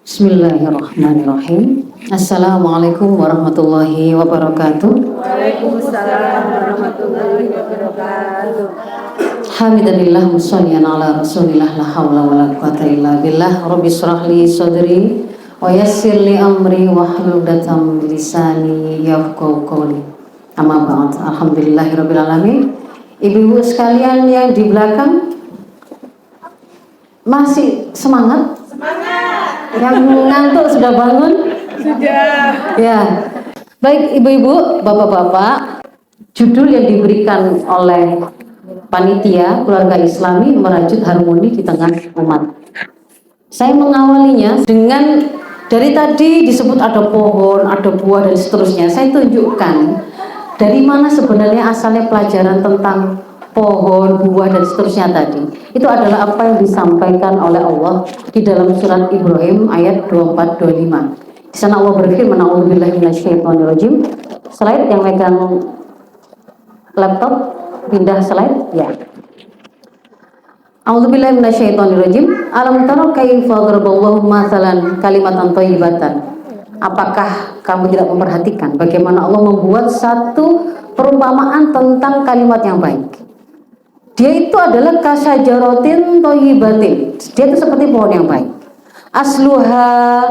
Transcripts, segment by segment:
Bismillahirrahmanirrahim. Assalamualaikum warahmatullahi wabarakatuh. Waalaikumsalam warahmatullahi wabarakatuh. Hamidalillah musallian ala rasulillah la hawla wa la quwata illa billah. Rabbi shrah li sadri wa yassir li amri wa hlul 'uqdatam min lisani yafqahu qawli. Amma ba'd. Alhamdulillahirabbil alamin. Ibu-ibu sekalian yang di belakang masih semangat? Yang ngantuk sudah bangun? Sudah. Ya. Baik ibu-ibu, bapak-bapak, judul yang diberikan oleh panitia keluarga Islami merajut harmoni di tengah umat. Saya mengawalinya dengan dari tadi disebut ada pohon, ada buah dan seterusnya. Saya tunjukkan dari mana sebenarnya asalnya pelajaran tentang pohon, buah dan seterusnya tadi. Itu adalah apa yang disampaikan oleh Allah di dalam surat Ibrahim ayat 24-25. Di sana Allah berfirman, "A'udzubillahi minasyaitonirrajim." Slide yang megang laptop pindah slide ya. A'udzubillahi minasyaitonirrajim. Alam tara kaifa daraballahu mathalan kalimatan thayyibatan. Apakah kamu tidak memperhatikan bagaimana Allah membuat satu perumpamaan tentang kalimat yang baik? Dia itu adalah kasyajarotin thayyibatin. Dia itu seperti pohon yang baik. Asluha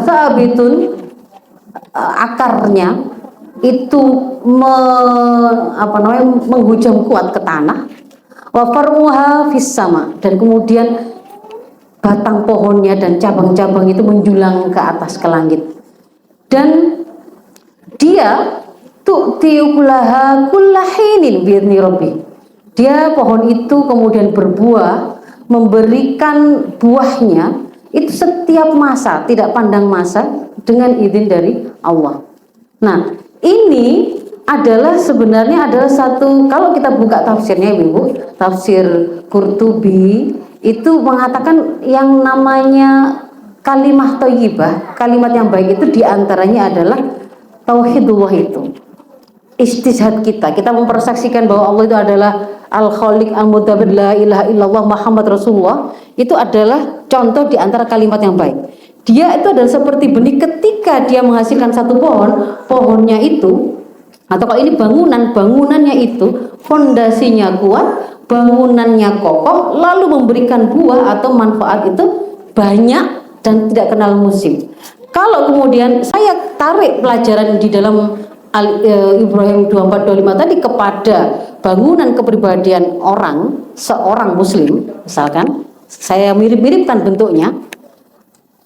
sabitun, akarnya itu menghujam kuat ke tanah. Wa far'uha fis sama, dan kemudian batang pohonnya dan cabang-cabang itu menjulang ke atas ke langit. Dan dia tu'tiukulaha kullahinin bi'idni rabbi. Dia pohon itu kemudian berbuah, memberikan buahnya itu setiap masa, tidak pandang masa, dengan izin dari Allah. Nah, ini sebenarnya adalah satu, kalau kita buka tafsirnya Ibu, tafsir Qurtubi itu mengatakan yang namanya kalimah thayyibah, kalimat yang baik itu diantaranya adalah tauhidullah itu. Istishhad kita mempersaksikan bahwa Allah itu adalah Al-Khaliq Al-Mudabbir la ilaha illallah Muhammad Rasulullah. Itu adalah contoh di antara kalimat yang baik. Dia itu adalah seperti benih ketika dia menghasilkan satu pohonnya itu, atau kalau ini bangunannya itu fondasinya kuat, bangunannya kokoh, lalu memberikan buah atau manfaat itu banyak dan tidak kenal musim. Kalau kemudian saya tarik pelajaran di dalam Ibrahim 24-25 tadi kepada bangunan kepribadian seorang muslim, misalkan saya mirip-miripkan bentuknya,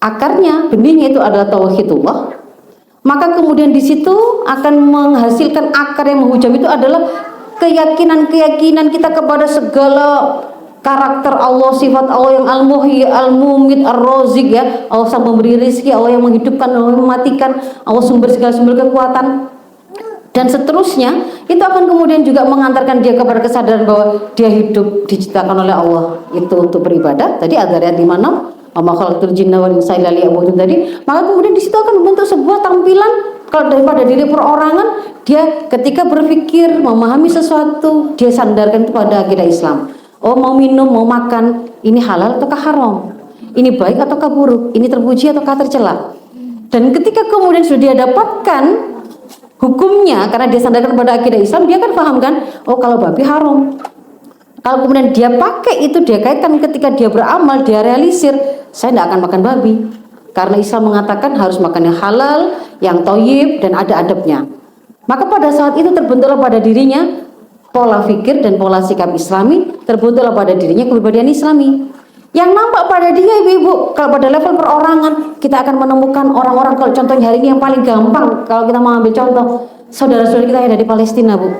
akarnya, benihnya itu adalah tauhidullah, maka kemudian di situ akan menghasilkan akar yang menghujam itu adalah keyakinan kita kepada segala karakter Allah, sifat Allah yang al-muhyi, al-mumit, ar-razik ya. Allah sang pemberi rezeki, Allah yang menghidupkan, Allah yang mematikan, Allah sumber segala sumber kekuatan dan seterusnya. Itu akan kemudian juga mengantarkan dia kepada kesadaran bahwa dia hidup diciptakan oleh Allah itu untuk beribadah. Tadi ada ayat di mana Ama khalaqtul jinna wal insa illa liya'budun tadi. Maka kemudian di situ akan membentuk sebuah tampilan kalau daripada diri perorangan, dia ketika berpikir memahami sesuatu, dia sandarkan kepada akidah Islam. Oh, mau minum, mau makan, ini halal ataukah haram? Ini baik ataukah buruk? Ini terpuji ataukah tercela? Dan ketika kemudian sudah dia dapatkan hukumnya karena dia sandarkan pada akidah Islam, dia kan paham kan, oh kalau babi haram. Kalau kemudian dia pakai itu, dia kaitkan ketika dia beramal, dia realisir, saya tidak akan makan babi karena Islam mengatakan harus makan yang halal, yang thayyib dan ada adabnya. Maka pada saat itu terbentuklah pada dirinya pola fikir dan pola sikap Islami, terbentuklah pada dirinya kepribadian Islami. Yang nampak pada dia ibu-ibu, kalau pada level perorangan kita akan menemukan orang-orang, kalau contohnya hari ini yang paling gampang, kalau kita mau ambil contoh saudara-saudara kita yang ada di Palestina Bu,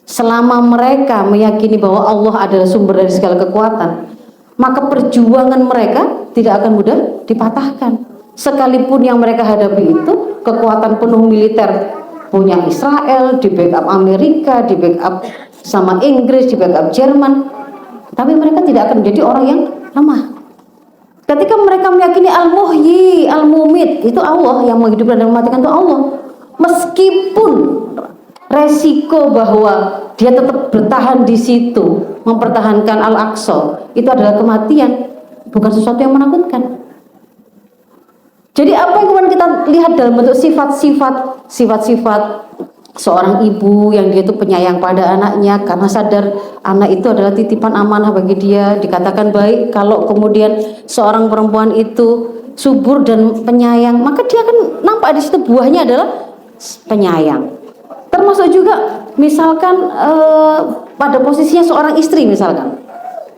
selama mereka meyakini bahwa Allah adalah sumber dari segala kekuatan, maka perjuangan mereka tidak akan mudah dipatahkan. Sekalipun yang mereka hadapi itu kekuatan penuh militer punya Israel, di backup Amerika, di backup sama Inggris, di backup Jerman, tapi mereka tidak akan menjadi orang yang lemah. Ketika mereka meyakini Al-Muhyi, Al-Mumit, itu Allah yang menghidupkan dan mematikan, itu Allah. Meskipun resiko bahwa dia tetap bertahan di situ, mempertahankan Al-Aqsa, itu adalah kematian, bukan sesuatu yang menakutkan. Jadi apa yang kemudian kita lihat dalam bentuk sifat-sifat seorang ibu yang dia itu penyayang pada anaknya karena sadar anak itu adalah titipan amanah bagi dia, dikatakan baik. Kalau kemudian seorang perempuan itu subur dan penyayang, maka dia akan nampak di situ buahnya adalah penyayang. Termasuk juga misalkan pada posisinya seorang istri misalkan,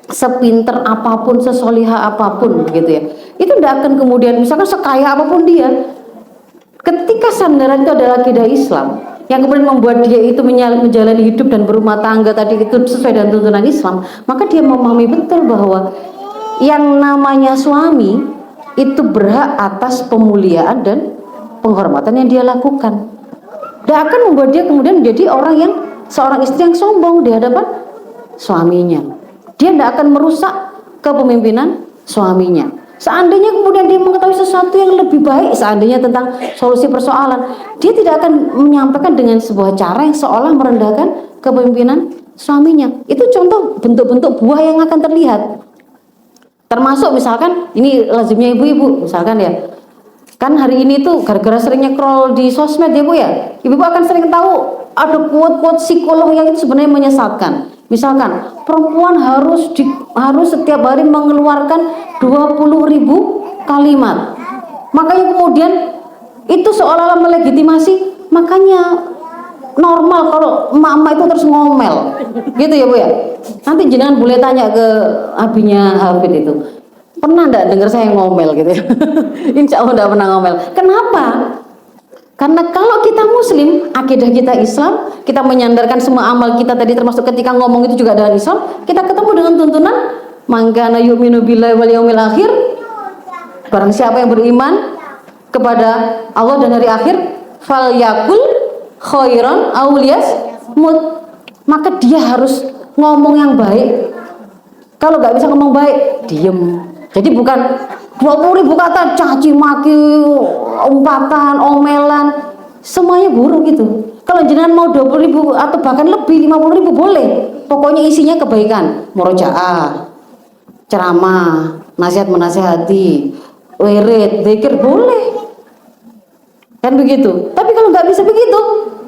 sepinter apapun, sesoliha apapun gitu ya, itu tidak akan kemudian misalkan sekaya apapun dia, ketika sandaran itu adalah akidah Islam yang kemudian membuat dia itu menjalani hidup dan berumah tangga tadi itu sesuai dengan tuntunan Islam, maka dia memahami betul bahwa yang namanya suami itu berhak atas pemuliaan dan penghormatan yang dia lakukan. Dia akan membuat dia kemudian menjadi seorang istri yang sombong di hadapan suaminya. Dia tidak akan merusak kepemimpinan suaminya. Seandainya kemudian dia mengetahui sesuatu yang lebih baik, seandainya tentang solusi persoalan, dia tidak akan menyampaikan dengan sebuah cara yang seolah merendahkan kepemimpinan suaminya. Itu contoh bentuk-bentuk buah yang akan terlihat. Termasuk misalkan, ini lazimnya ibu-ibu, misalkan ya, kan hari ini tuh gara-gara seringnya scroll di sosmed ya Bu ya, ibu-ibu akan sering tahu ada quote-quote psikolog yang itu sebenarnya menyesatkan. Misalkan perempuan harus setiap hari mengeluarkan 20.000 kalimat. Makanya kemudian itu seolah-olah melegitimasi, makanya normal kalau emak-emak itu terus ngomel gitu ya Bu ya. Nanti jangan boleh tanya ke abinya Hafid itu, pernah enggak dengar saya ngomel gitu ya? Insya Allah enggak pernah ngomel. Kenapa? Karena kalau kita muslim, akidah kita Islam, kita menyandarkan semua amal kita tadi termasuk ketika ngomong itu juga dengan Islam, kita ketemu dengan tuntunan man kana yu'minu billahi wal yaumil akhir, barang siapa yang beriman kepada Allah dan hari akhir, falyakul khairan aw liyasmut, maka dia harus ngomong yang baik. Kalau nggak bisa ngomong baik, diem. Jadi bukan 20.000 kata caci maki, umpatan, omelan, semuanya buruk gitu. Kalau jenengan mau 20.000 atau bahkan lebih 50.000 boleh. Pokoknya isinya kebaikan, murojaah, ceramah, nasihat menasehati, wirid, zikir boleh. Kan begitu. Tapi kalau nggak bisa begitu,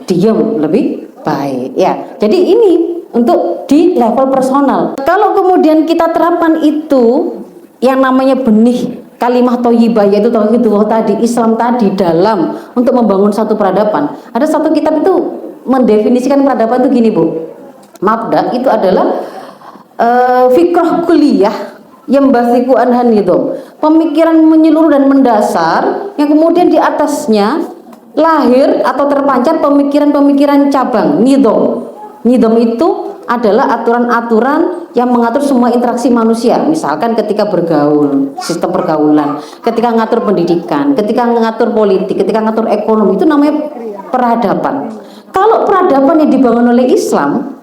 diam lebih baik. Ya. Jadi ini untuk di level personal. Kalau kemudian kita terapkan itu yang namanya benih kalimah thayyibah, yaitu tauhidullah tadi, Islam tadi, dalam untuk membangun satu peradaban. Ada satu kitab itu mendefinisikan peradaban itu gini Bu, mabda itu adalah fikrah kuliah yang basiku anhan itu, pemikiran menyeluruh dan mendasar yang kemudian di atasnya lahir atau terpancar pemikiran-pemikiran cabang. Nidom itu adalah aturan-aturan yang mengatur semua interaksi manusia. Misalkan ketika bergaul, sistem pergaulan, ketika ngatur pendidikan, ketika ngatur politik, ketika ngatur ekonomi, itu namanya peradaban. Kalau peradaban yang dibangun oleh Islam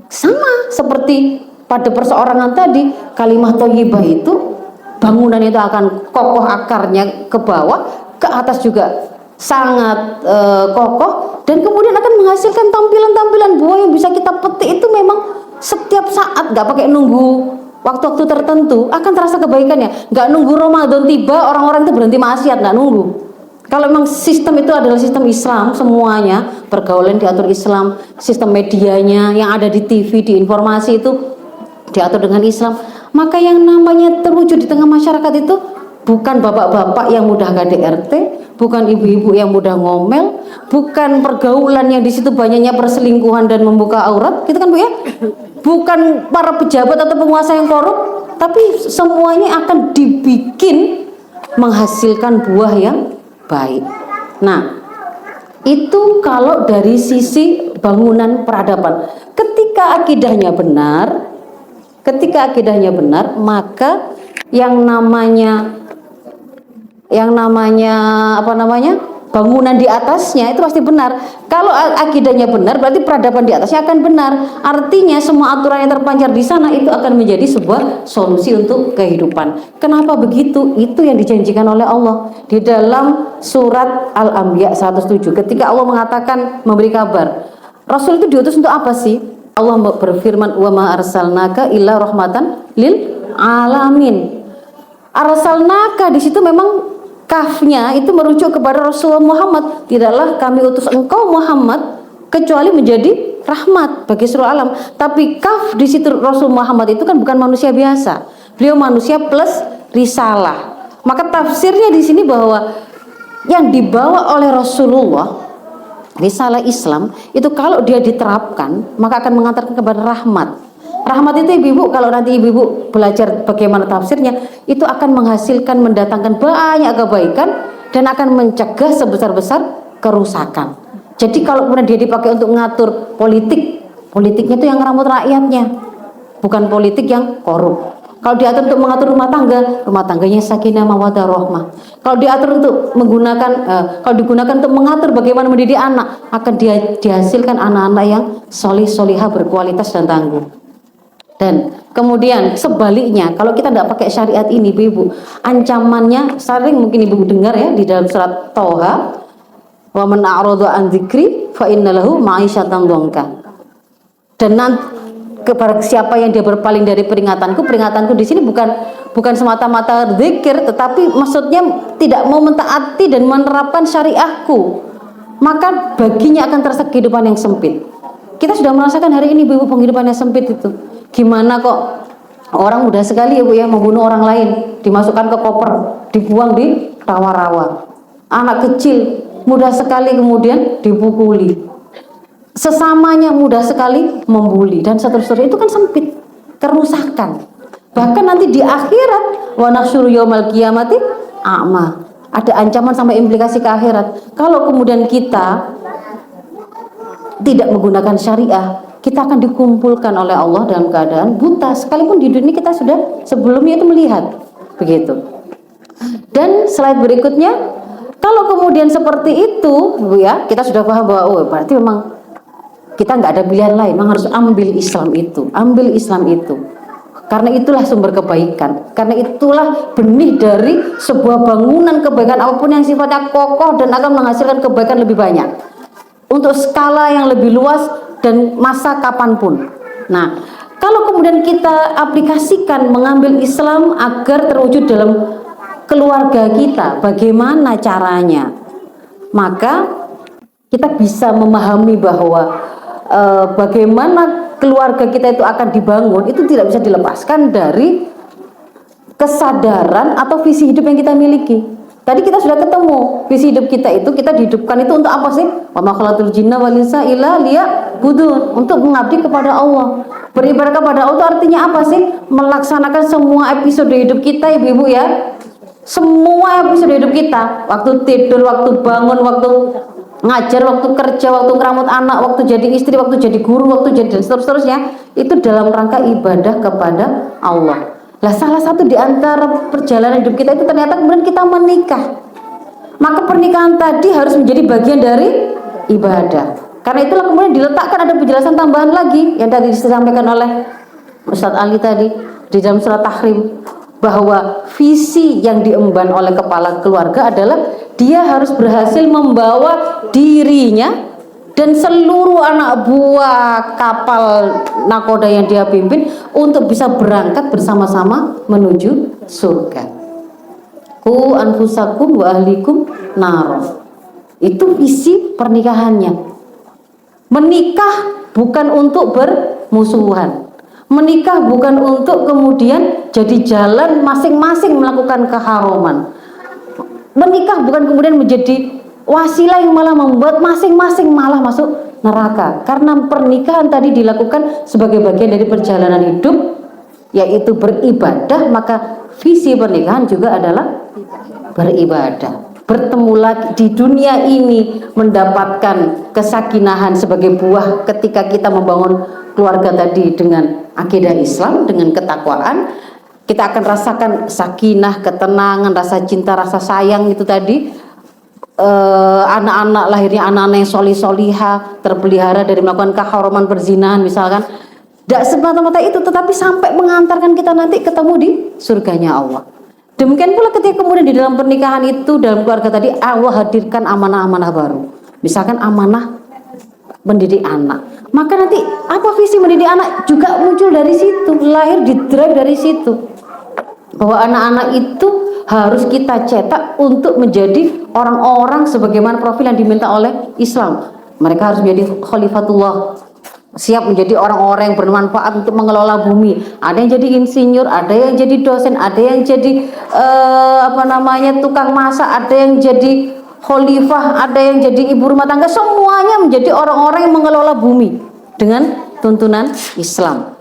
sama seperti pada perseorangan tadi, kalimah thayyibah itu bangunan itu akan kokoh akarnya ke bawah, ke atas juga sangat kokoh, dan kemudian akan menghasilkan tampilan-tampilan buah yang bisa kita petik itu memang setiap saat, nggak pakai nunggu waktu-waktu tertentu, akan terasa kebaikannya. Nggak nunggu Ramadan tiba orang-orang itu berhenti maksiat, nggak nunggu. Kalau memang sistem itu adalah sistem Islam, semuanya pergaulan diatur Islam, sistem medianya yang ada di TV, di informasi itu diatur dengan Islam, maka yang namanya terwujud di tengah masyarakat itu bukan bapak-bapak yang mudah KDRT, bukan ibu-ibu yang mudah ngomel, bukan pergaulan yang di situ banyaknya perselingkuhan dan membuka aurat, gitu kan Bu ya? Bukan para pejabat atau penguasa yang korup, tapi semuanya akan dibikin menghasilkan buah yang baik. Nah, itu kalau dari sisi bangunan peradaban. Ketika akidahnya benar, maka yang namanya bangunan di atasnya itu pasti benar. Kalau akidahnya benar, berarti peradaban di atasnya akan benar. Artinya semua aturan yang terpancar di sana itu akan menjadi sebuah solusi untuk kehidupan. Kenapa begitu? Itu yang dijanjikan oleh Allah di dalam surat Al-Anbiya 107. Ketika Allah mengatakan, memberi kabar, Rasul itu diutus untuk apa sih? Allah berfirman, wa ma arsalnaka illa rahmatan lil alamin. Arsalnaka di situ memang kafnya itu merujuk kepada Rasulullah Muhammad. Tidaklah kami utus engkau Muhammad kecuali menjadi rahmat bagi seluruh alam. Tapi kaf di situ Rasul Muhammad itu kan bukan manusia biasa. Beliau manusia plus risalah. Maka tafsirnya di sini bahwa yang dibawa oleh Rasulullah, risalah Islam itu kalau dia diterapkan maka akan mengantarkan kepada rahmat. Rahmat itu ibu-ibu, kalau nanti ibu-ibu belajar bagaimana tafsirnya, itu akan menghasilkan, mendatangkan banyak kebaikan dan akan mencegah sebesar-besar kerusakan. Jadi kalau kemudian dia dipakai untuk mengatur politik, politiknya itu yang ngeramut rakyatnya, bukan politik yang korup. Kalau diatur untuk mengatur rumah tangganya sakinah mawaddah rahmah. Kalau diatur untuk menggunakan, kalau digunakan untuk mengatur bagaimana mendidik anak, akan dihasilkan anak-anak yang solih-solihah, berkualitas dan tangguh. Dan kemudian sebaliknya, kalau kita tidak pakai syariat ini, ibu, ancamannya sering mungkin ibu dengar ya di dalam surat Thaha, wa man a'rada an dzikri fa innalahu ma'isyatan dhanka. Dan nanti kepada siapa yang dia berpaling dari peringatanku di sini bukan semata-mata zikir, tetapi maksudnya tidak mau mentaati dan menerapkan syariahku, maka baginya akan terasa kehidupan yang sempit. Kita sudah merasakan hari ini ibu penghidupan yang sempit itu. Gimana kok orang mudah sekali ya Bu ya membunuh orang lain, dimasukkan ke koper, dibuang di rawa-rawa. Anak kecil mudah sekali kemudian dipukuli, sesamanya mudah sekali membuli, dan seterusnya. Itu kan sempit, kerusakan. Bahkan nanti di akhirat, wa nahsyuru yaumal qiyamati a'ma, ada ancaman sampai implikasi ke akhirat. Kalau kemudian kita tidak menggunakan syariah, kita akan dikumpulkan oleh Allah dalam keadaan buta, sekalipun di dunia kita sudah sebelumnya itu melihat begitu. Dan slide berikutnya, kalau kemudian seperti itu Bu ya, kita sudah paham bahwa oh berarti memang kita nggak ada pilihan lain, memang harus ambil Islam itu, karena itulah sumber kebaikan, karena itulah benih dari sebuah bangunan kebaikan apapun yang sifatnya kokoh dan akan menghasilkan kebaikan lebih banyak untuk skala yang lebih luas dan masa kapanpun. Nah, kalau kemudian kita aplikasikan mengambil Islam agar terwujud dalam keluarga kita, bagaimana caranya? Maka kita bisa memahami bahwa bagaimana keluarga kita itu akan dibangun, itu tidak bisa dilepaskan dari kesadaran atau visi hidup yang kita miliki. Tadi kita sudah ketemu visi hidup kita itu, kita dihidupkan itu untuk apa sih? Wa ma khalaqtul jinna wal insa illa liya'budun, untuk mengabdi kepada Allah. Beribadah kepada Allah artinya apa sih? Melaksanakan semua episode hidup kita ibu-ibu ya. Semua episode hidup kita, waktu tidur, waktu bangun, waktu ngajar, waktu kerja, waktu ngeramut anak, waktu jadi istri, waktu jadi guru, waktu jadi dan seterusnya, itu dalam rangka ibadah kepada Allah. Lah salah satu di antara perjalanan hidup kita itu ternyata kemudian kita menikah. Maka pernikahan tadi harus menjadi bagian dari ibadah. Karena itulah kemudian diletakkan ada penjelasan tambahan lagi yang tadi disampaikan oleh Ustadz Ali tadi di dalam surat Tahrim, bahwa visi yang diemban oleh kepala keluarga adalah dia harus berhasil membawa dirinya dan seluruh anak buah kapal nakoda yang dia pimpin untuk bisa berangkat bersama-sama menuju surga. Ku anfusakum wa ahlikum naro. Itu visi pernikahannya. Menikah bukan untuk bermusuhan. Menikah bukan untuk kemudian jadi jalan masing-masing melakukan keharuman. Menikah bukan kemudian menjadi wasilah yang malah membuat masing-masing malah masuk neraka. Karena pernikahan tadi dilakukan sebagai bagian dari perjalanan hidup, yaitu beribadah, maka visi pernikahan juga adalah beribadah. Bertemu lagi di dunia ini, mendapatkan kesakinahan sebagai buah ketika kita membangun keluarga tadi dengan akidah Islam, dengan ketakwaan. Kita akan rasakan sakinah, ketenangan, rasa cinta, rasa sayang itu tadi. Anak-anak lahirnya anak-anak yang solih-solihah, terpelihara dari melakukan keharuman perzinahan misalkan. Tidak semata-mata itu, tetapi sampai mengantarkan kita nanti ketemu di surganya Allah. Demikian pula ketika kemudian di dalam pernikahan itu, dalam keluarga tadi, Allah hadirkan amanah-amanah baru. Misalkan amanah mendidik anak. Maka nanti apa visi mendidik anak juga muncul dari situ, lahir di drive dari situ. bahwa anak-anak itu harus kita cetak untuk menjadi orang-orang sebagaimana profil yang diminta oleh Islam. Mereka harus menjadi khalifatullah, siap menjadi orang-orang yang bermanfaat untuk mengelola bumi. Ada yang jadi insinyur, ada yang jadi dosen, ada yang jadi tukang masak, ada yang jadi khalifah, ada yang jadi ibu rumah tangga. Semuanya menjadi orang-orang yang mengelola bumi dengan tuntunan Islam.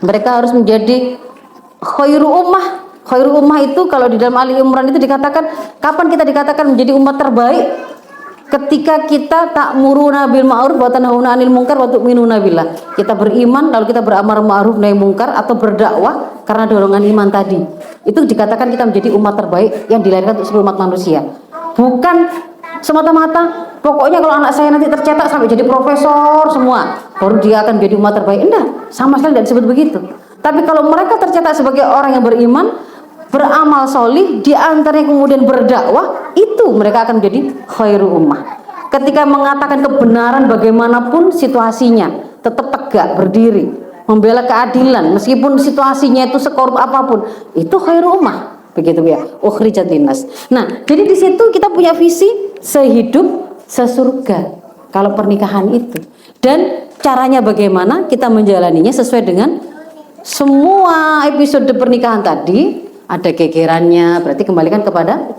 Mereka harus menjadi khairu ummah. Khairu ummah itu kalau di dalam Ali Imran itu dikatakan, kapan kita dikatakan menjadi umat terbaik? Ketika kita ta'muruna bil ma'ruf wa tanhauna 'anil munkar wa tu'minuna billah. Kita beriman lalu kita beramar ma'ruf nahi munkar atau berdakwah karena dorongan iman tadi. Itu dikatakan kita menjadi umat terbaik yang dilahirkan untuk seluruh umat manusia. Bukan semata-mata pokoknya kalau anak saya nanti tercetak sampai jadi profesor semua baru dia akan jadi umat terbaik. Enggak, sama sekali tidak disebut begitu. Tapi kalau mereka tercetak sebagai orang yang beriman, beramal solih, di antaranya kemudian berdakwah, itu mereka akan menjadi khairu ummah. Ketika mengatakan kebenaran bagaimanapun situasinya, tetap tegak berdiri, membela keadilan meskipun situasinya itu sekorup apapun, itu khairu ummah. Begitu ya, ukhrijat linnas. Nah, jadi di situ kita punya visi sehidup sesurga kalau pernikahan itu. Dan caranya bagaimana kita menjalaninya sesuai dengan semua episode pernikahan tadi. Ada gegerannya, berarti kembalikan kepada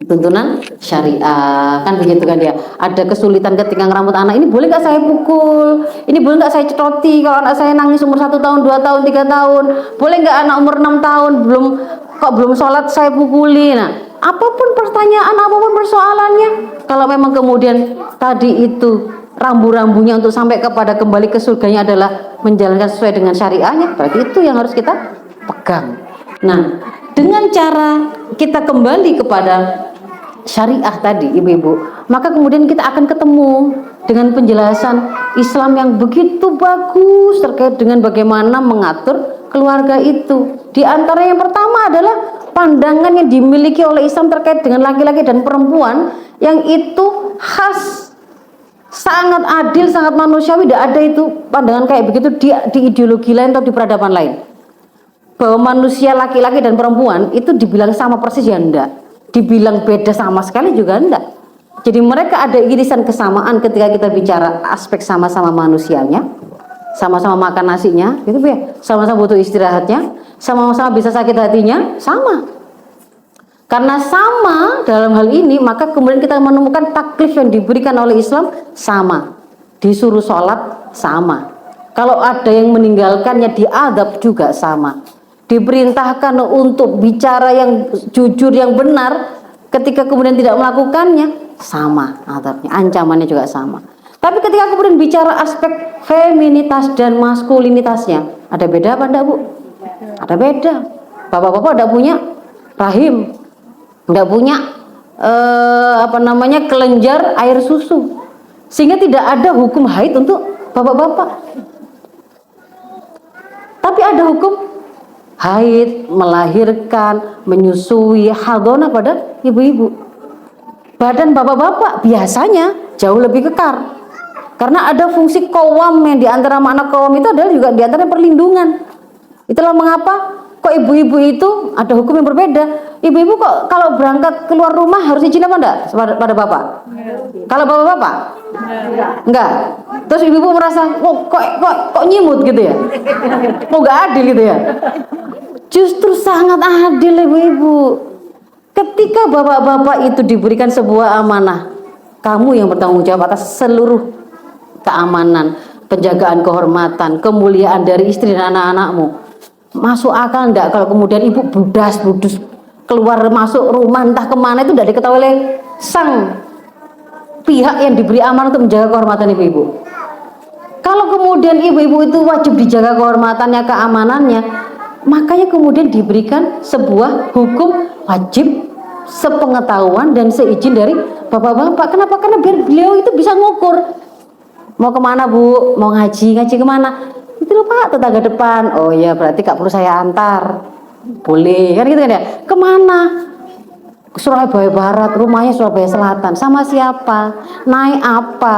tuntunan syariah, kan begitu kan ya. Ada kesulitan ketika ngerambut anak, ini boleh nggak saya pukul, ini boleh nggak saya cetoti kalau anak saya nangis umur 1 tahun, 2 tahun, 3 tahun, boleh nggak anak umur 6 tahun belum sholat saya pukuli. Nah, apapun pertanyaan, apapun persoalannya, kalau memang kemudian tadi itu rambu-rambunya untuk sampai kepada kembali ke surganya adalah menjalankan sesuai dengan syariahnya, berarti itu yang harus kita pegang. Nah, dengan cara kita kembali kepada syariah tadi ibu-ibu, maka kemudian kita akan ketemu dengan penjelasan Islam yang begitu bagus terkait dengan bagaimana mengatur keluarga itu. Di antara yang pertama adalah pandangan yang dimiliki oleh Islam terkait dengan laki-laki dan perempuan yang itu khas, sangat adil, sangat manusiawi. Tidak ada itu pandangan kayak begitu di ideologi lain atau di peradaban lain. Bahwa manusia laki-laki dan perempuan itu dibilang sama persis ya enggak, dibilang beda sama sekali juga enggak. Jadi mereka ada irisan kesamaan ketika kita bicara aspek sama-sama manusianya, sama-sama makan nasinya, gitu ya, sama-sama butuh istirahatnya, sama-sama bisa sakit hatinya, sama. Karena sama dalam hal ini, maka kemudian kita menemukan taklif yang diberikan oleh Islam sama, disuruh sholat sama. Kalau ada yang meninggalkannya diadab juga sama. Diperintahkan untuk bicara yang jujur, yang benar, ketika kemudian tidak melakukannya sama adabnya, ancamannya juga sama. Tapi ketika kemudian bicara aspek feminitas dan maskulinitasnya, ada beda apa enggak, Bu? Ada beda. Bapak-bapak enggak punya rahim, enggak punya kelenjar air susu, sehingga tidak ada hukum haid untuk bapak-bapak. Tapi ada hukum haid, melahirkan, menyusui, hadonah pada ibu-ibu. Badan bapak-bapak biasanya jauh lebih kekar, karena ada fungsi qawam yang diantara makna qawam itu adalah juga diantara perlindungan. Itulah mengapa kok ibu-ibu itu ada hukum yang berbeda. Ibu-ibu kok kalau berangkat keluar rumah harus izin apa enggak pada bapak? Kalau bapak-bapak? Enggak. Terus ibu-ibu merasa kok nyimut gitu ya? Kok enggak adil gitu ya? Justru sangat adil ibu-ibu. Ketika bapak-bapak itu diberikan sebuah amanah, kamu yang bertanggung jawab atas seluruh keamanan, penjagaan kehormatan, kemuliaan dari istri dan anak-anakmu. Masuk akal enggak kalau kemudian ibu budus keluar masuk rumah entah kemana itu tidak diketahui oleh sang pihak yang diberi amanah untuk menjaga kehormatan ibu-ibu. Kalau kemudian ibu-ibu itu wajib dijaga kehormatannya, keamanannya, makanya kemudian diberikan sebuah hukum wajib sepengetahuan dan seizin dari bapak-bapak. Kenapa? Karena biar beliau itu bisa ngukur mau kemana, Bu, mau ngaji kemana, itu loh Pak, tetangga depan. Oh ya, berarti gak perlu saya antar, boleh kan gitu kan ya. Kemana? Surabaya Barat, rumahnya Surabaya Selatan, sama siapa, naik apa,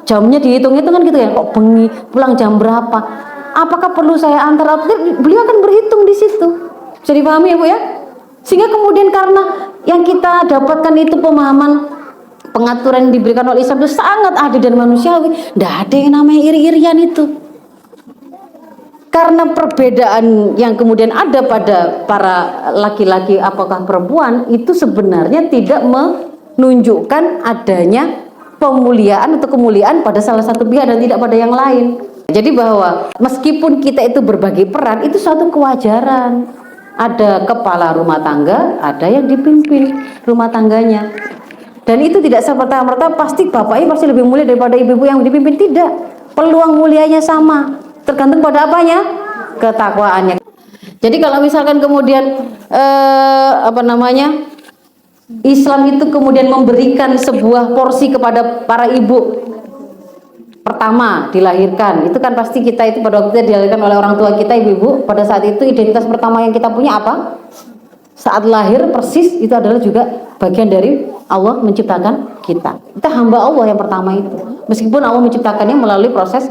jamnya dihitung-hitung kan gitu ya. Kok bengi, pulang jam berapa, apakah perlu saya antar? Beliau akan berhitung di situ. Bisa dipahami ya Bu ya? Sehingga kemudian karena yang kita dapatkan itu pemahaman pengaturan yang diberikan oleh Islam itu sangat adil dan manusiawi, tidak ada yang namanya iri-irian itu. Karena perbedaan yang kemudian ada pada para laki-laki apakah perempuan itu sebenarnya tidak menunjukkan adanya pemuliaan atau kemuliaan pada salah satu pihak dan tidak pada yang lain. Jadi bahwa meskipun kita itu berbagi peran, itu suatu kewajaran. Ada kepala rumah tangga, ada yang dipimpin rumah tangganya. Dan itu tidak serta-merta pasti bapaknya pasti lebih mulia daripada ibu-ibu yang dipimpin, tidak. Peluang mulianya sama, tergantung pada apanya? Ketakwaannya. Jadi kalau misalkan kemudian Islam itu kemudian memberikan sebuah porsi kepada para ibu. Pertama dilahirkan, itu kan pasti kita itu pada waktu itu dilahirkan oleh orang tua kita, ibu-ibu. Pada saat itu identitas pertama yang kita punya apa? Saat lahir persis itu adalah juga bagian dari Allah menciptakan kita. Kita hamba Allah yang pertama itu. Meskipun Allah menciptakannya melalui proses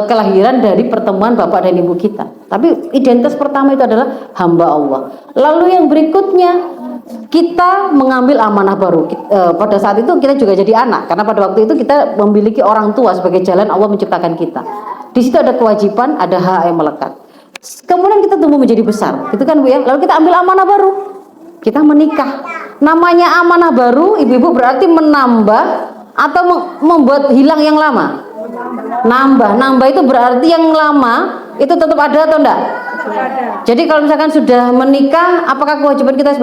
kelahiran dari pertemuan bapak dan ibu kita. Tapi identitas pertama itu adalah hamba Allah. Lalu yang berikutnya kita mengambil amanah baru. Pada saat itu kita juga jadi anak, karena pada waktu itu kita memiliki orang tua sebagai jalan Allah menciptakan kita. Di situ ada kewajiban, ada hak yang melekat. Kemudian kita tumbuh menjadi besar, gitu kan Bu ya. Lalu kita ambil amanah baru, kita menikah. Namanya amanah baru, ibu-ibu berarti menambah atau membuat hilang yang lama. Nambah itu berarti yang lama itu tetap ada atau enggak? Jadi kalau misalkan sudah menikah, apakah kewajiban kita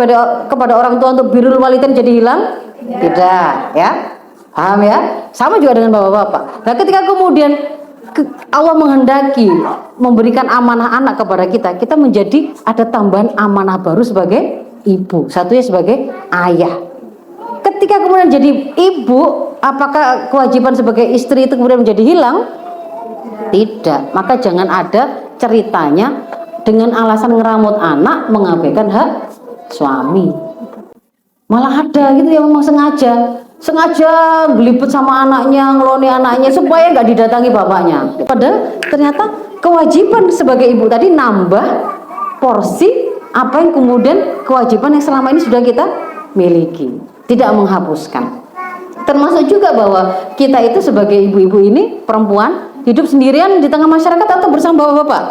kepada orang tua untuk birrul walidain jadi hilang? Tidak, ya. Paham ya? Sama juga dengan bapak-bapak. Nah, ketika kemudian Allah menghendaki memberikan amanah anak kepada kita, kita menjadi ada tambahan amanah baru sebagai ibu, satunya sebagai ayah. Ketika kemudian jadi ibu, apakah kewajiban sebagai istri itu kemudian menjadi hilang? Tidak. Maka jangan ada ceritanya dengan alasan ngeramut anak mengabaikan hak suami. Malah ada gitu yang memang sengaja gelibet sama anaknya, ngeloni anaknya supaya nggak didatangi bapaknya. Padahal ternyata kewajiban sebagai ibu tadi nambah porsi apa yang kemudian kewajiban yang selama ini sudah kita miliki, tidak menghapuskan. Termasuk juga bahwa kita itu sebagai ibu-ibu ini perempuan hidup sendirian di tengah masyarakat atau bersama bapak-bapak?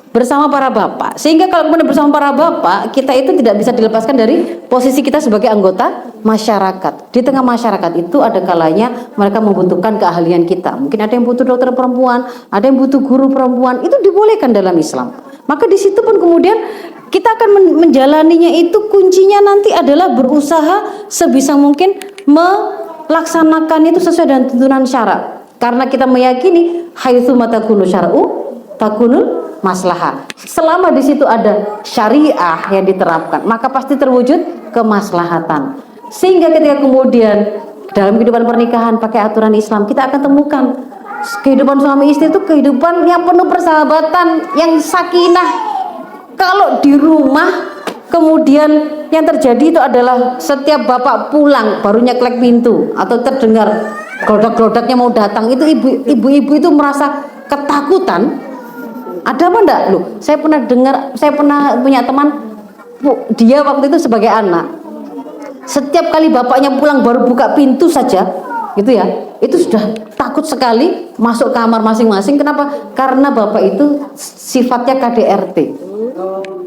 Bersama para bapak. Sehingga kalau kemudian bersama para bapak, kita itu tidak bisa dilepaskan dari posisi kita sebagai anggota masyarakat. Di tengah masyarakat itu ada kalanya mereka membutuhkan keahlian kita. Mungkin ada yang butuh dokter perempuan, ada yang butuh guru perempuan. Itu dibolehkan dalam Islam. Maka di situ pun kemudian kita akan menjalaninya, itu kuncinya nanti adalah berusaha sebisa mungkin melaksanakan itu sesuai dengan tuntunan syara. Karena kita meyakini haitsu matakunu syar'u takunul maslahah. Selama di situ ada syariah yang diterapkan, maka pasti terwujud kemaslahatan. Sehingga ketika kemudian dalam kehidupan pernikahan pakai aturan Islam, kita akan temukan kehidupan suami istri itu kehidupan yang penuh persahabatan, yang sakinah. Kalau di rumah kemudian yang terjadi itu adalah setiap bapak pulang baru nyeklek pintu atau terdengar glodak-glodaknya mau datang, itu ibu-ibu itu merasa ketakutan. Ada apa enggak? Loh, saya pernah punya teman, dia waktu itu sebagai anak, setiap kali bapaknya pulang baru buka pintu saja, gitu ya, itu sudah takut sekali masuk kamar masing-masing. Kenapa? Karena bapak itu sifatnya KDRT.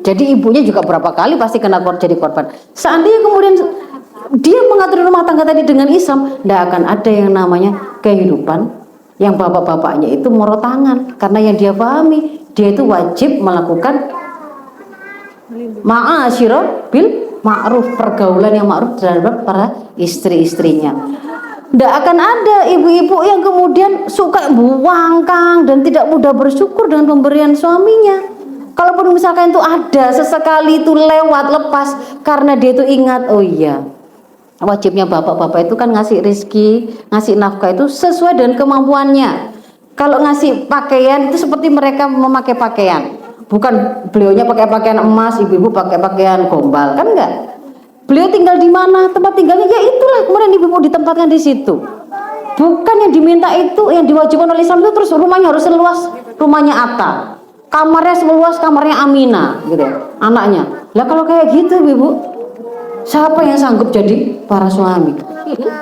Jadi ibunya juga berapa kali pasti kena jadi korban. Seandainya kemudian dia mengatur rumah tangga tadi dengan Islam, tidak akan ada yang namanya kehidupan yang bapak-bapaknya itu moro tangan. Karena yang dia pahami, dia itu wajib melakukan ma'asyirah bil ma'ruf, pergaulan yang ma'ruf terhadap para istri-istrinya. Tidak akan ada ibu-ibu yang kemudian suka buangkang dan tidak mudah bersyukur dengan pemberian suaminya. Kalaupun misalkan itu ada sesekali itu lewat lepas, karena dia itu ingat, oh iya, wajibnya bapak-bapak itu kan ngasih rezeki, ngasih nafkah itu sesuai dengan kemampuannya. Kalau ngasih pakaian itu seperti mereka memakai pakaian, bukan beliaunya pakai pakaian emas, ibu-ibu pakai pakaian gombal, kan enggak. Beliau tinggal di mana, tempat tinggalnya ya itulah, kemudian ibu-ibu ditempatkan di situ. Bukan yang diminta itu, yang diwajibkan oleh Islam itu terus rumahnya harus seluas rumahnya Atta, kamarnya seluas kamarnya Amina, gitu ya, anaknya. Lah kalau kayak gitu ibu, siapa yang sanggup jadi para suami?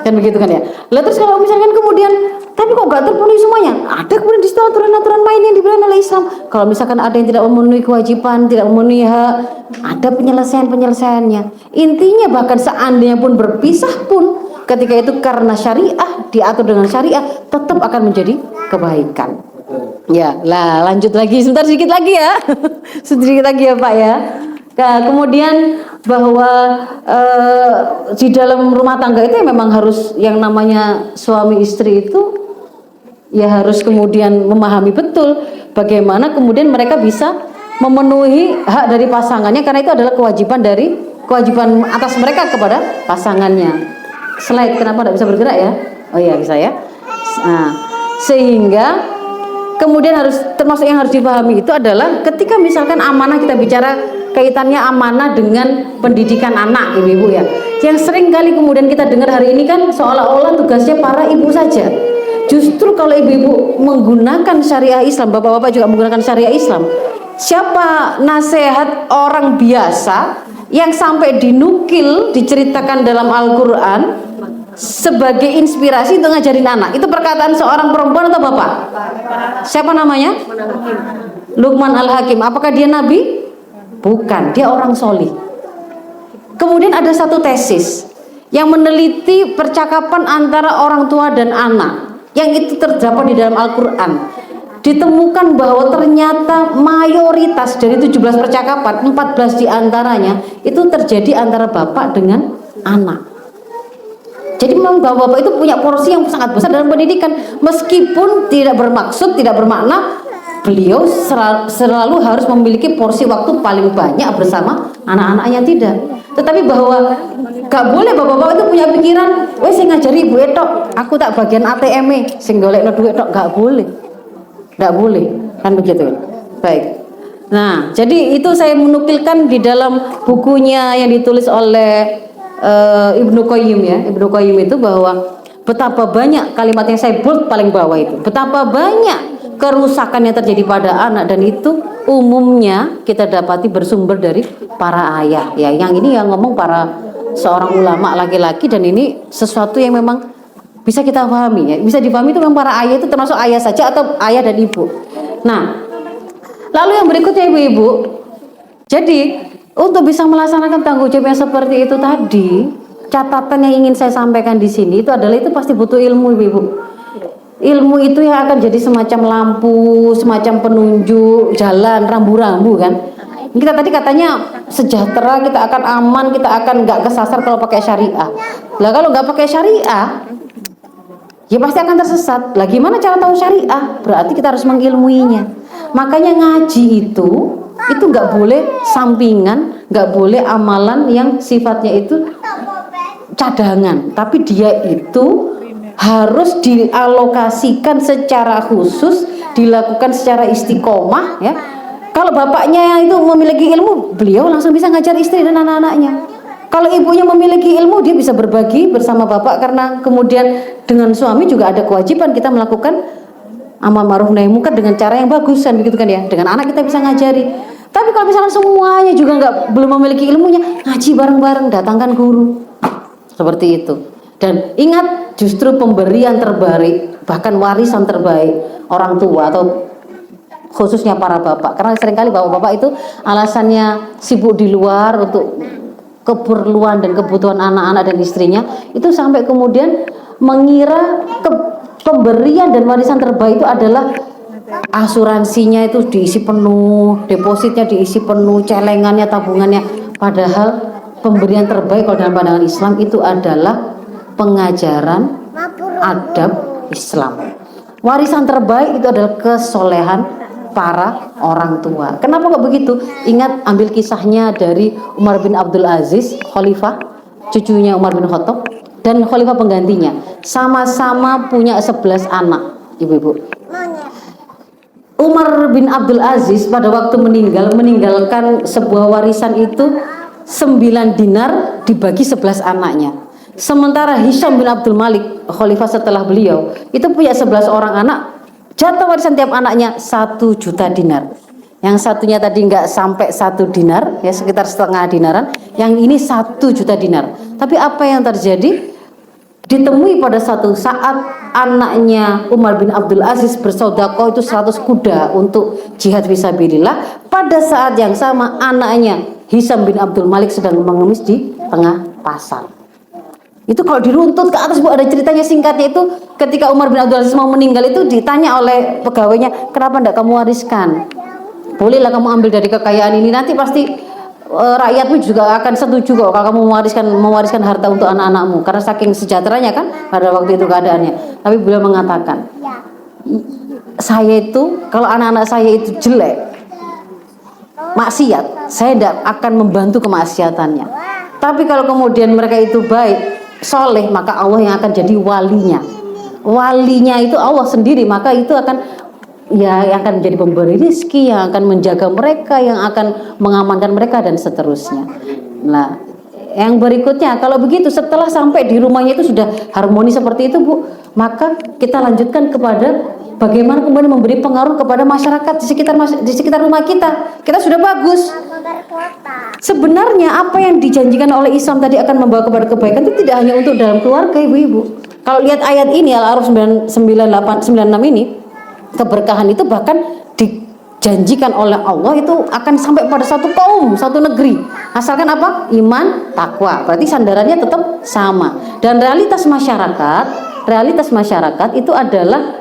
Kan begitu kan ya. Lah terus kalau misalkan kemudian tapi kok gak terpenuhi semuanya, ada kemudian di situ aturan-aturan main yang diberikan oleh Islam. Kalau misalkan ada yang tidak memenuhi kewajiban, tidak memenuhi hak, ada penyelesaiannya. Intinya bahkan seandainya pun berpisah pun, ketika itu karena syariah, diatur dengan syariah, tetap akan menjadi kebaikan. Ya, lah lanjut lagi, sebentar sedikit lagi ya. Sedikit lagi ya Pak ya. Nah, kemudian bahwa di dalam rumah tangga itu memang harus yang namanya suami istri itu ya harus kemudian memahami betul bagaimana kemudian mereka bisa memenuhi hak dari pasangannya, karena itu adalah kewajiban atas mereka kepada pasangannya. Slide, kenapa tidak bisa bergerak ya? Oh iya bisa ya. Nah, sehingga kemudian harus termasuk yang harus dipahami itu adalah ketika misalkan amanah, kita bicara kaitannya amanah dengan pendidikan anak ibu-ibu ya, yang sering kali kemudian kita dengar hari ini kan seolah-olah tugasnya para ibu saja. Justru kalau ibu-ibu menggunakan syariah Islam, bapak-bapak juga menggunakan syariah Islam, siapa nasihat orang biasa yang sampai dinukil diceritakan dalam Al-Quran sebagai inspirasi untuk ngajarin anak, itu perkataan seorang perempuan atau bapak? Siapa namanya? Luqman Al-Hakim. Apakah dia nabi? Bukan, dia orang solih. Kemudian ada satu tesis yang meneliti percakapan antara orang tua dan anak, yang itu terdapat di dalam Al-Quran. Ditemukan bahwa ternyata mayoritas dari 17 percakapan, 14 diantaranya itu terjadi antara bapak dengan anak. Jadi memang bapak-bapak itu punya porsi yang sangat besar dalam pendidikan, meskipun tidak bermaksud, tidak bermakna beliau selalu harus memiliki porsi waktu paling banyak bersama anak-anaknya, tidak. Tetapi bahwa gak boleh bapak-bapak itu punya pikiran, wes saya ngajari ibu etok, aku tak bagian ATM sing golekno duit tok, gak boleh. Gak boleh, kan begitu. Baik. Nah, jadi itu saya menukilkan di dalam bukunya yang ditulis oleh Ibnu Qayyim ya. Ibnu Qayyim itu bahwa betapa banyak kalimat yang saya bold paling bawah itu, betapa banyak kerusakan yang terjadi pada anak, dan itu umumnya kita dapati bersumber dari para ayah ya. Yang ini yang ngomong para seorang ulama laki-laki, dan ini sesuatu yang memang bisa kita pahami ya, bisa dipahami itu memang para ayah itu termasuk ayah saja atau ayah dan ibu. Nah, lalu yang berikutnya ibu-ibu, jadi untuk bisa melaksanakan tanggung jawab yang seperti itu tadi, catatan yang ingin saya sampaikan di sini itu adalah itu pasti butuh ilmu ibu-ibu. Ilmu itu yang akan jadi semacam lampu, semacam penunjuk jalan, rambu-rambu kan. Kita tadi katanya sejahtera, kita akan aman, kita akan nggak kesasar kalau pakai syariah. Lah kalau nggak pakai syariah, ya pasti akan tersesat. Lah gimana cara tahu syariah? Berarti kita harus mengilmuinya. Makanya ngaji itu nggak boleh sampingan, nggak boleh amalan yang sifatnya itu cadangan, tapi dia itu harus dialokasikan secara khusus, dilakukan secara istiqomah ya. Kalau bapaknya itu memiliki ilmu, beliau langsung bisa ngajar istri dan anak-anaknya. Kalau ibunya memiliki ilmu, dia bisa berbagi bersama bapak, karena kemudian dengan suami juga ada kewajiban kita melakukan amar ma'ruf nahi munkar dengan cara yang bagus kan begitu kan ya. Dengan anak kita bisa ngajari. Tapi kalau misalnya semuanya juga belum memiliki ilmunya, ngaji bareng-bareng, datangkan guru. Seperti itu. Dan ingat, justru pemberian terbaik, bahkan warisan terbaik orang tua atau khususnya para bapak, karena seringkali bapak-bapak itu alasannya sibuk di luar untuk keperluan dan kebutuhan anak-anak dan istrinya, itu sampai kemudian mengira pemberian dan warisan terbaik itu adalah asuransinya itu diisi penuh, depositnya diisi penuh, celengannya, tabungannya. Padahal pemberian terbaik kalau dalam pandangan Islam itu adalah pengajaran adab Islam. Warisan terbaik itu adalah kesolehan para orang tua. Kenapa kok begitu? Ingat, ambil kisahnya dari Umar bin Abdul Aziz, khalifah, cucunya Umar bin Khattab, dan khalifah penggantinya. Sama-sama punya 11 anak, ibu-ibu. Umar bin Abdul Aziz pada waktu meninggalkan sebuah warisan itu 9 dinar dibagi 11 anaknya. Sementara Hisham bin Abdul Malik, khalifah setelah beliau, itu punya 11 orang anak, jatah warisan tiap anaknya 1 juta dinar. Yang satunya tadi nggak sampai 1 dinar, ya sekitar setengah dinaran. Yang ini 1 juta dinar. Tapi apa yang terjadi? Ditemui pada satu saat anaknya Umar bin Abdul Aziz bersedekah itu 100 kuda untuk jihad fisabilillah. Pada saat yang sama anaknya Hisam bin Abdul Malik sedang mengemis di tengah pasar. Itu kalau diruntut ke atas Bu, ada ceritanya singkatnya itu ketika Umar bin Abdul Aziz mau meninggal itu ditanya oleh pegawainya, kenapa tidak kamu wariskan? Bolehlah kamu ambil dari kekayaan ini, nanti pasti rakyatmu juga akan setuju kok kalau kamu mewariskan harta untuk anak-anakmu, karena saking sejahteranya kan pada waktu itu keadaannya. Tapi beliau mengatakan, saya itu kalau anak-anak saya itu jelek, maksiat, saya tidak akan membantu kemaksiatannya. Tapi kalau kemudian mereka itu baik, soleh, maka Allah yang akan jadi walinya. Walinya itu Allah sendiri, maka itu akan yang akan menjadi pemberi rezeki, yang akan menjaga mereka, yang akan mengamankan mereka dan seterusnya. Nah, yang berikutnya kalau begitu setelah sampai di rumahnya itu sudah harmoni seperti itu Bu, maka kita lanjutkan kepada bagaimana kemudian memberi pengaruh kepada masyarakat di sekitar rumah kita. Kita sudah bagus. Sebenarnya apa yang dijanjikan oleh Islam tadi akan membawa kepada kebaikan itu tidak hanya untuk dalam keluarga ibu-ibu. Kalau lihat ayat ini Al-A'raf 9896 ini, keberkahan itu bahkan dijanjikan oleh Allah itu akan sampai pada satu kaum, satu negeri. Asalkan apa? Iman, takwa. Berarti sandarannya tetap sama. Dan realitas masyarakat itu adalah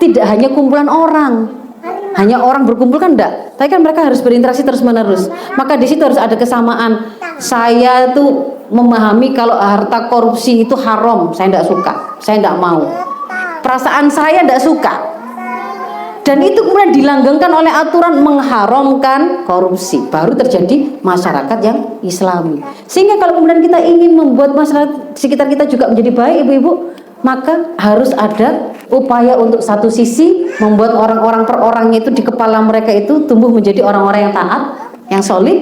tidak hanya kumpulan orang. Hanya orang berkumpul kan enggak. Tapi kan mereka harus berinteraksi terus-menerus. Maka di situ harus ada kesamaan. Saya tuh memahami kalau harta korupsi itu haram, saya enggak suka. Saya enggak mau. Perasaan saya enggak suka. Dan itu kemudian dilanggengkan oleh aturan mengharamkan korupsi. Baru terjadi masyarakat yang Islami. Sehingga kalau kemudian kita ingin membuat masyarakat sekitar kita juga menjadi baik ibu-ibu, maka harus ada upaya untuk satu sisi membuat orang-orang per orangnya itu di kepala mereka itu tumbuh menjadi orang-orang yang taat, yang solid.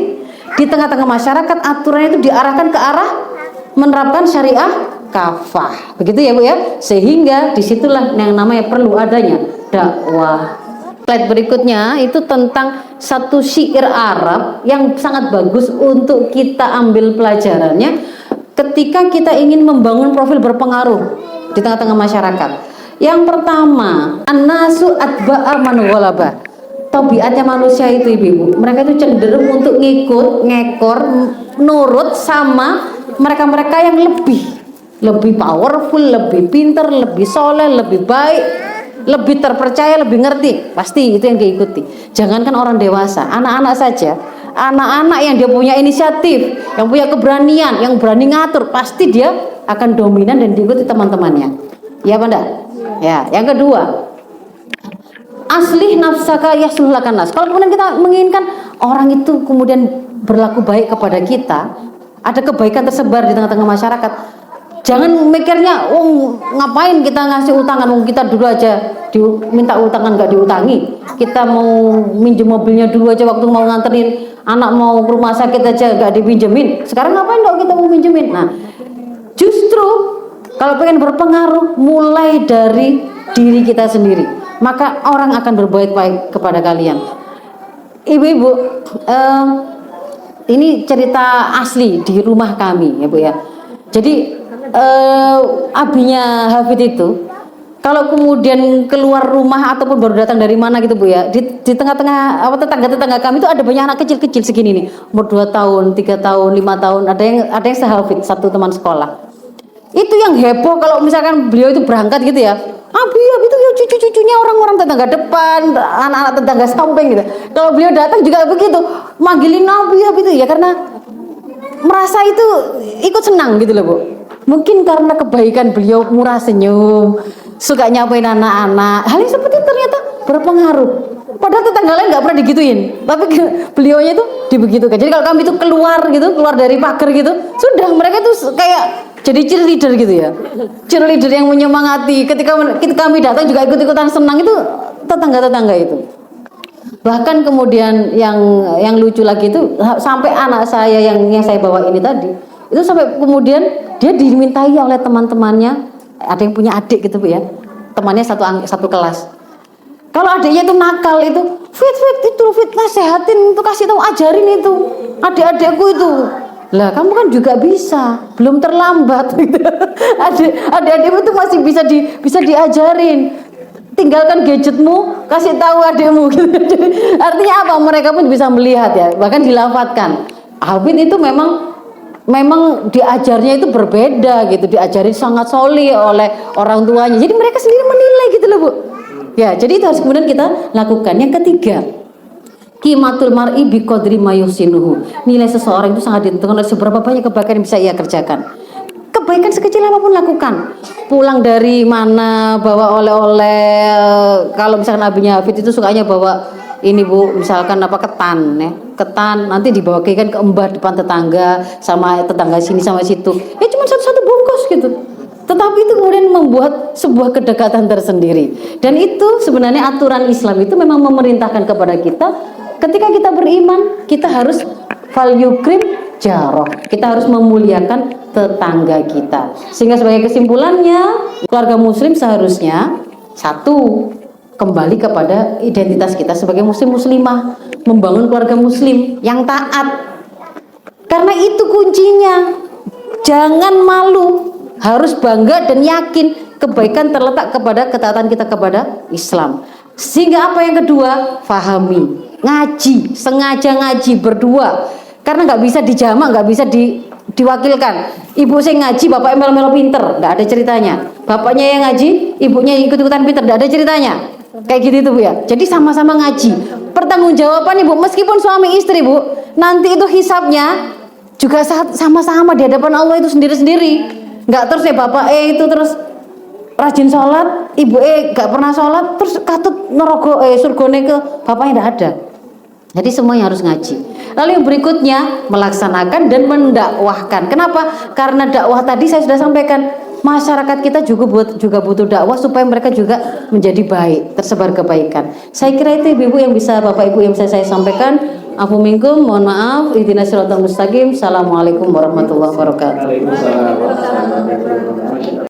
Di tengah-tengah masyarakat aturannya itu diarahkan ke arah menerapkan syariah kafah. Begitu ya Bu ya. Sehingga disitulah yang namanya perlu adanya dakwah. Slide berikutnya itu tentang satu syair Arab yang sangat bagus untuk kita ambil pelajarannya ketika kita ingin membangun profil berpengaruh di tengah-tengah masyarakat. Yang pertama, an-nasu atba'a man ghalaba. Tabiatnya manusia itu ibu-ibu, mereka itu cenderung untuk ngekor, nurut sama mereka-mereka yang lebih powerful, lebih pinter, lebih soleh, lebih baik, lebih terpercaya, lebih ngerti. Pasti itu yang diikuti. Jangankan orang dewasa, anak-anak saja. Anak-anak yang dia punya inisiatif, yang punya keberanian, yang berani ngatur, pasti dia akan dominan dan diikuti teman-temannya. Ya apa enggak? Ya, yang kedua, aslih nafsaka yaslih lakan nas. Kalau kemudian kita menginginkan orang itu kemudian berlaku baik kepada kita, ada kebaikan tersebar di tengah-tengah masyarakat. Jangan mikirnya, ngapain kita ngasih utangan, kita dulu aja minta utangan nggak diutangi. Kita mau minjem mobilnya dulu aja waktu mau nganterin anak mau ke rumah sakit aja nggak dipinjemin. Sekarang ngapain dong kita mau minjemin? Nah, justru kalau pengen berpengaruh mulai dari diri kita sendiri, maka orang akan berbuat baik kepada kalian. Ibu-ibu, ini cerita asli di rumah kami ya Bu ya. Jadi abinya Hafid itu kalau kemudian keluar rumah ataupun baru datang dari mana gitu Bu ya, di tengah-tengah tetangga-tetangga kami itu ada banyak anak kecil-kecil segini nih, umur 2 tahun, 3 tahun, 5 tahun, ada yang se-Hafid, satu teman sekolah. Itu yang heboh kalau misalkan beliau itu berangkat gitu ya. Abi itu ya cucu-cucunya orang-orang tetangga depan, anak-anak tetangga samping gitu. Kalau beliau datang juga begitu, manggilin Abi itu ya karena merasa itu ikut senang gitu loh Bu. Mungkin karena kebaikan beliau, murah senyum, suka nyapain anak-anak. Hal yang seperti itu ternyata berpengaruh. Padahal tetangga lain nggak pernah digituin, tapi beliaunya itu dibegitukan. Jadi kalau kami itu keluar dari pagar gitu, sudah mereka itu kayak jadi cheerleader gitu ya. Cheerleader yang menyemangati. Ketika kami datang juga ikut-ikutan senang itu tetangga-tetangga itu. Bahkan kemudian yang lucu lagi itu sampai anak saya yang saya bawa ini tadi, itu sampai kemudian dia dimintai oleh teman-temannya, ada yang punya adik gitu Bu ya, temannya satu kelas. Kalau adiknya itu nakal itu, itu fitnah, sehatin itu, kasih tahu, ajarin itu adik-adikku itu. Lah kamu kan juga bisa, belum terlambat gitu. Adik-adikmu itu masih bisa diajarin. Tinggalkan gadgetmu, kasih tahu adikmu gitu. Artinya apa? Mereka pun bisa melihat ya, bahkan dilafadzkan. Alvin itu memang diajarnya itu berbeda gitu, diajarin sangat solid oleh orang tuanya. Jadi mereka sendiri menilai gitu loh Bu. Ya, jadi itu harus kemudian kita lakukan. Yang ketiga, qimatul mar'i biqadri ma yuhsinuhu. Nilai seseorang itu sangat ditentukan oleh seberapa banyak kebaikan yang bisa ia kerjakan. Kebaikan sekecil apapun lakukan. Pulang dari mana bawa oleh-oleh. Kalau misalkan abinya Hafid itu sukanya bawa ini Bu, misalkan ketan ya. Ketan nanti dibawa ke Mbah depan tetangga, sama tetangga sini sama situ. Ya cuma satu bungkus gitu. Tetapi itu kemudian membuat sebuah kedekatan tersendiri. Dan itu sebenarnya aturan Islam itu memang memerintahkan kepada kita, ketika kita beriman, kita harus fal yukrim jaroh. Kita harus memuliakan tetangga kita. Sehingga sebagai kesimpulannya, keluarga muslim seharusnya satu, kembali kepada identitas kita sebagai muslim-muslimah, membangun keluarga muslim yang taat. Karena itu kuncinya. Jangan malu, harus bangga dan yakin kebaikan terletak kepada ketaatan kita kepada Islam. Sehingga apa yang kedua? Fahami, ngaji, sengaja ngaji berdua. Karena nggak bisa dijamak, nggak bisa diwakilkan. Ibu saya ngaji, bapak melo-melo pinter, nggak ada ceritanya. Bapaknya yang ngaji, ibunya ikut-ikutan pinter, nggak ada ceritanya. Kayak gitu itu Bu ya. Jadi sama-sama ngaji. Pertanggungjawaban Ibu, meskipun suami istri Bu, nanti itu hisabnya juga sama-sama di hadapan Allah itu sendiri-sendiri. Nggak terus ya bapak itu terus rajin sholat, ibu nggak pernah sholat, terus katut nerogo surgone ke bapaknya, nggak ada. Jadi semuanya harus ngaji. Lalu yang berikutnya melaksanakan dan mendakwahkan. Kenapa? Karena dakwah tadi saya sudah sampaikan, masyarakat kita juga butuh dakwah supaya mereka juga menjadi baik, tersebar kebaikan. Saya kira itu ibu-ibu yang bisa, bapak ibu yang bisa saya sampaikan. Afu minkum, mohon maaf. Ihdinas siratal mustaqim. Assalamualaikum warahmatullahi wabarakatuh.